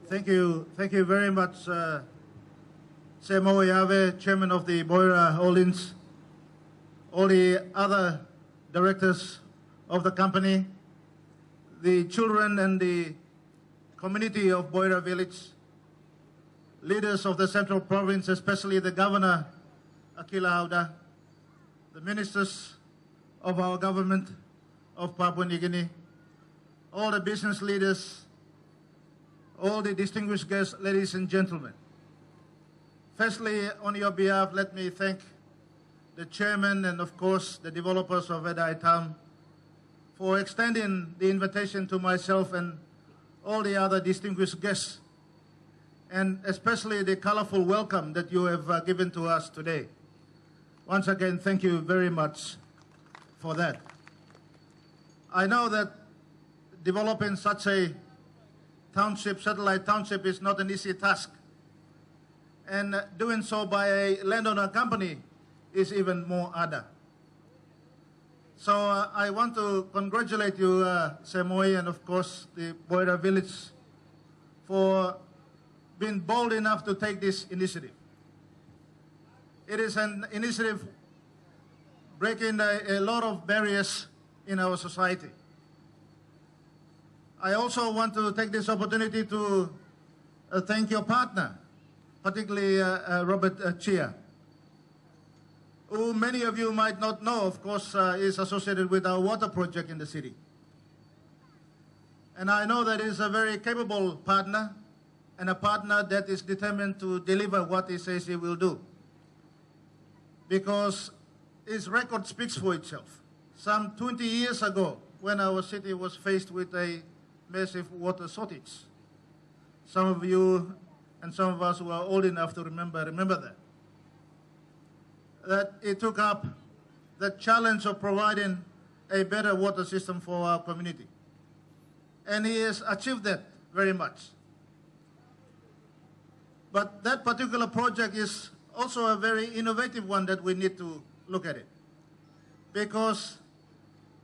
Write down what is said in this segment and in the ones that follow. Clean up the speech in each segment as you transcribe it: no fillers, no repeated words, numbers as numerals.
Thank you very much, Semo Yave, Chairman of the Boira Holdings, all the other directors of the company, the children and the community of Boira Village, leaders of the Central Province, especially the Governor, Akila Auda, the ministers of our government of Papua New Guinea, all the business leaders, all the distinguished guests, ladies and gentlemen. Firstly, on your behalf, let me thank the chairman and, of course, the developers of Edai Town for extending the invitation to myself and all the other distinguished guests, and especially the colorful welcome that you have given to us today. Once again, thank you very much for that. I know that developing such a township, satellite township, is not an easy task. And doing so by a landowner company is even more harder. So I want to congratulate you, Semoy, and of course the Boira Village for being bold enough to take this initiative. It is an initiative breaking a lot of barriers in our society. I also want to take this opportunity to thank your partner, particularly Robert Chia, who many of you might not know, of course, is associated with our water project in the city. And I know that he's a very capable partner and a partner that is determined to deliver what he says he will do, because his record speaks for itself. Some 20 years ago, when our city was faced with a massive water shortage, some of you and some of us who are old enough to remember that it took up the challenge of providing a better water system for our community. And he has achieved that very much. But that particular project is also a very innovative one that we need to look at it, because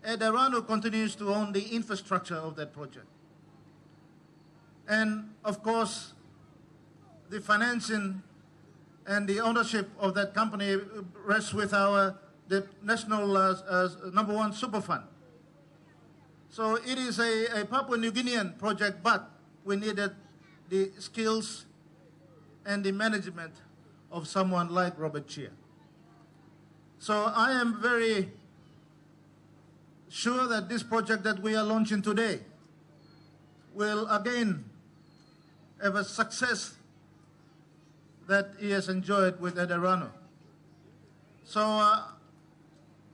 Edai continues to own the infrastructure of that project. And of course, the financing and the ownership of that company rests with the national #1 super fund. So it is a Papua New Guinean project, but we needed the skills and the management of someone like Robert Chia. So I am very sure that this project that we are launching today will again have a success that he has enjoyed with Edai. So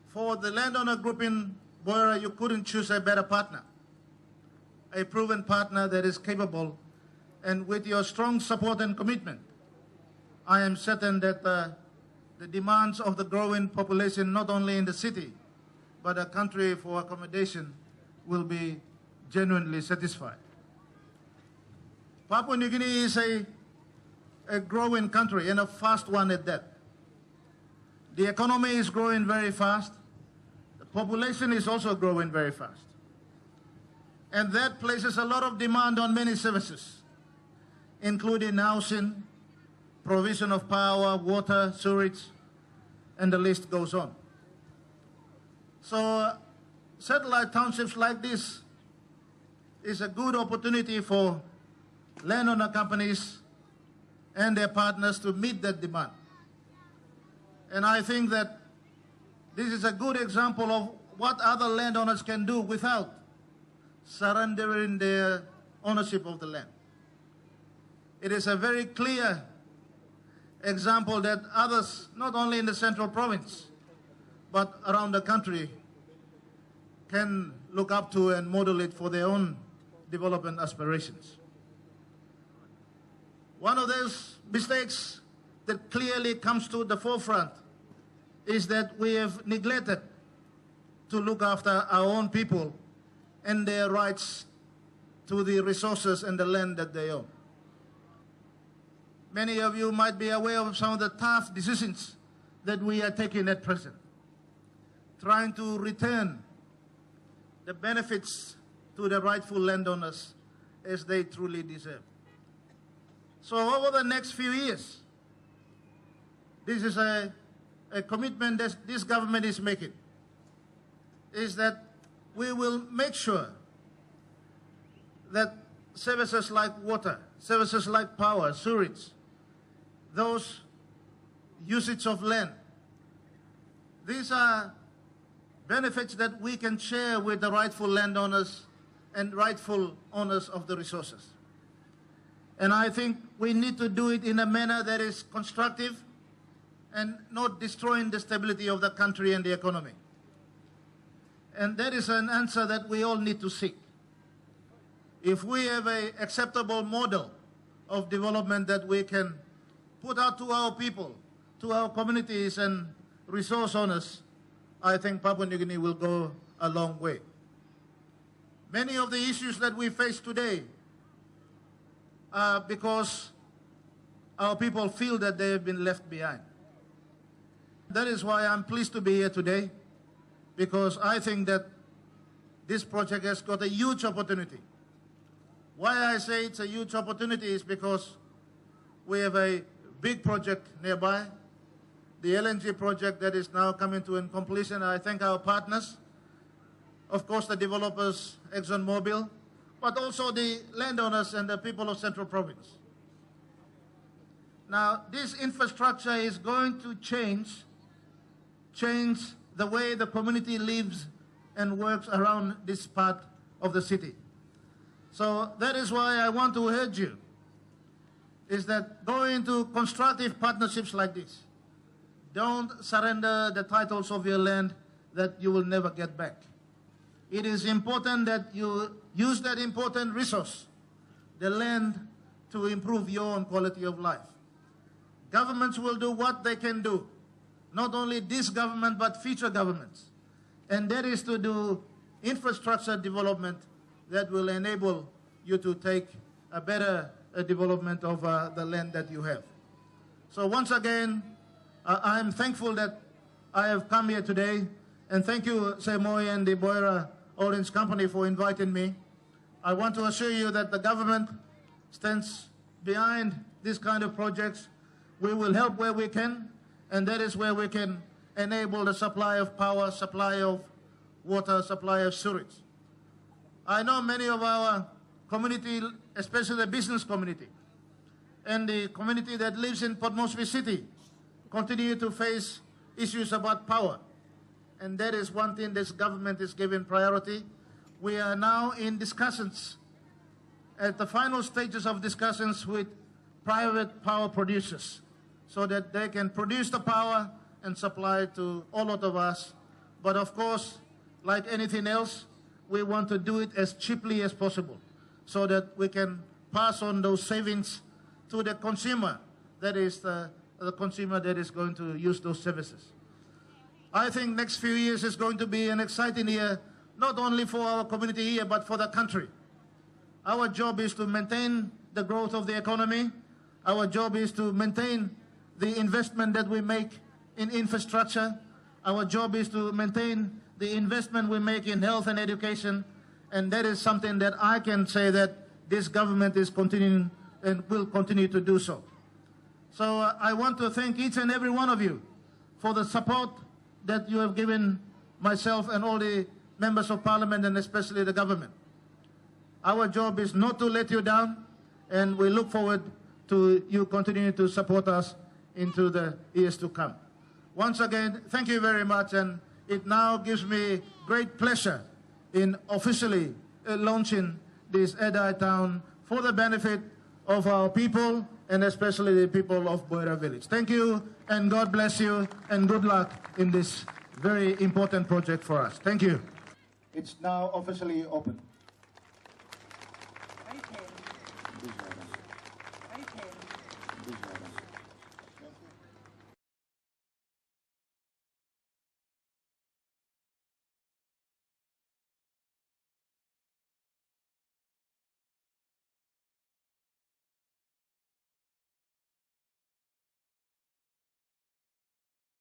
for the landowner group in Boira, you couldn't choose a better partner, a proven partner that is capable, and with your strong support and commitment, I am certain that the demands of the growing population, not only in the city, but a country for accommodation, will be genuinely satisfied. Papua New Guinea is a growing country, and a fast one at that. The economy is growing very fast. The population is also growing very fast. And that places a lot of demand on many services, including housing, provision of power, water, sewage, and the list goes on. So satellite townships like this is a good opportunity for landowner companies and their partners to meet that demand. And I think that this is a good example of what other landowners can do without surrendering their ownership of the land. It is a very clear example that others, not only in the Central Province, but around the country, can look up to and model it for their own development aspirations. One of those mistakes that clearly comes to the forefront is that we have neglected to look after our own people and their rights to the resources and the land that they own. Many of you might be aware of some of the tough decisions that we are taking at present, trying to return the benefits to the rightful landowners as they truly deserve. So over the next few years, this is a commitment that this government is making, is that we will make sure that services like water, services like power, sewage, those usage of land, these are benefits that we can share with the rightful landowners and rightful owners of the resources. And I think we need to do it in a manner that is constructive and not destroying the stability of the country and the economy. And that is an answer that we all need to seek. If we have an acceptable model of development that we can put out to our people, to our communities and resource owners, I think Papua New Guinea will go a long way. Many of the issues that we face today are because our people feel that they have been left behind. That is why I'm pleased to be here today, because I think that this project has got a huge opportunity. Why I say it's a huge opportunity is because we have a big project nearby, the LNG project that is now coming to completion. I thank our partners, of course the developers, ExxonMobil, but also the landowners and the people of Central Province. Now, this infrastructure is going to change the way the community lives and works around this part of the city. So that is why I want to urge you, is that go into constructive partnerships like this. Don't surrender the titles of your land that you will never get back. It is important that you use that important resource, the land, to improve your own quality of life. Governments will do what they can do, not only this government but future governments, and that is to do infrastructure development that will enable you to take a better development of the land that you have. So once again, I'm thankful that I have come here today, and thank you, Semoy and the Boira Orange Company for inviting me. I want to assure you that the government stands behind this kind of projects. We will help where we can, and that is where we can enable the supply of power, supply of water, supply of sewage. I know many of our community, especially the business community, and the community that lives in Port Moresby City, continue to face issues about power. And that is one thing this government is giving priority. We are now in discussions, at the final stages of discussions with private power producers, so that they can produce the power and supply to all of us. But of course, like anything else, we want to do it as cheaply as possible, so that we can pass on those savings to the consumer, that is the consumer that is going to use those services. I think next few years is going to be an exciting year, not only for our community here, but for the country. Our job is to maintain the growth of the economy. Our job is to maintain the investment that we make in infrastructure. Our job is to maintain the investment we make in health and education. And that is something that I can say that this government is continuing and will continue to do so. So I want to thank each and every one of you for the support that you have given myself and all the members of parliament, and especially the government. Our job is not to let you down, and we look forward to you continuing to support us into the years to come. Once again, thank you very much, and it now gives me great pleasure in officially launching this Edai Town for the benefit of our people, and especially the people of Boira Village. Thank you, and God bless you, and good luck in this very important project for us. Thank you. It's now officially open.